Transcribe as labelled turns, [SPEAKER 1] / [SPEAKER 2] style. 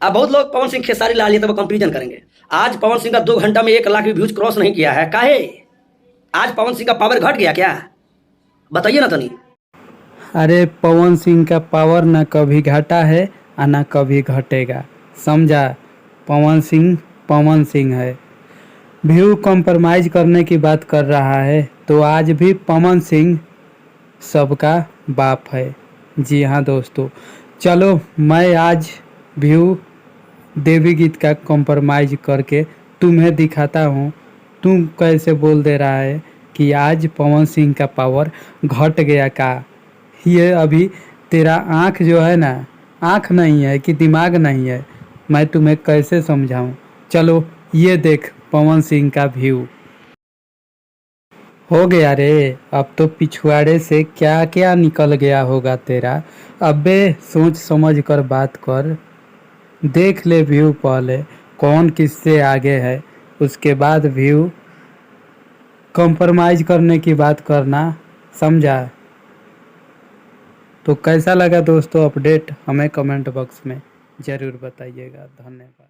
[SPEAKER 1] अब बहुत लोग पवन सिंह खेसारी लाल यादव कंपेरिजन करेंगे। आज पवन सिंह का 2 घंटा में 1 लाख व्यूज क्रॉस नहीं किया है, काहे? आज पवन सिंह का पावर घट गया क्या? बताइए ना तनी।
[SPEAKER 2] अरे पवन सिंह का पावर ना कभी घटा है और ना कभी घटेगा, समझा। पवन सिंह है। व्यू कॉम्प्रोमाइज करने की बात कर रहा है तो आज भी पवन सिंह सबका बाप है। जी हाँ दोस्तों, चलो मैं आज व्यू देवी गीत का कॉम्प्रोमाइज करके तुम्हें दिखाता हूँ। तुम कैसे बोल दे रहा है कि आज पवन सिंह का पावर घट गया का? ये अभी तेरा आँख जो है ना, आँख नहीं है कि दिमाग नहीं है, मैं तुम्हें कैसे समझाऊं। चलो ये देख पवन सिंह का व्यू। हो गया रे, अब तो पिछवाड़े से क्या क्या निकल गया होगा तेरा। अबे सोच समझ कर बात कर, देख ले व्यू पहले कौन किससे आगे है, उसके बाद व्यू कॉम्प्रोमाइज करने की बात करना, समझा। तो कैसा लगा दोस्तों अपडेट, हमें कमेंट बॉक्स में ज़रूर बताइएगा। धन्यवाद।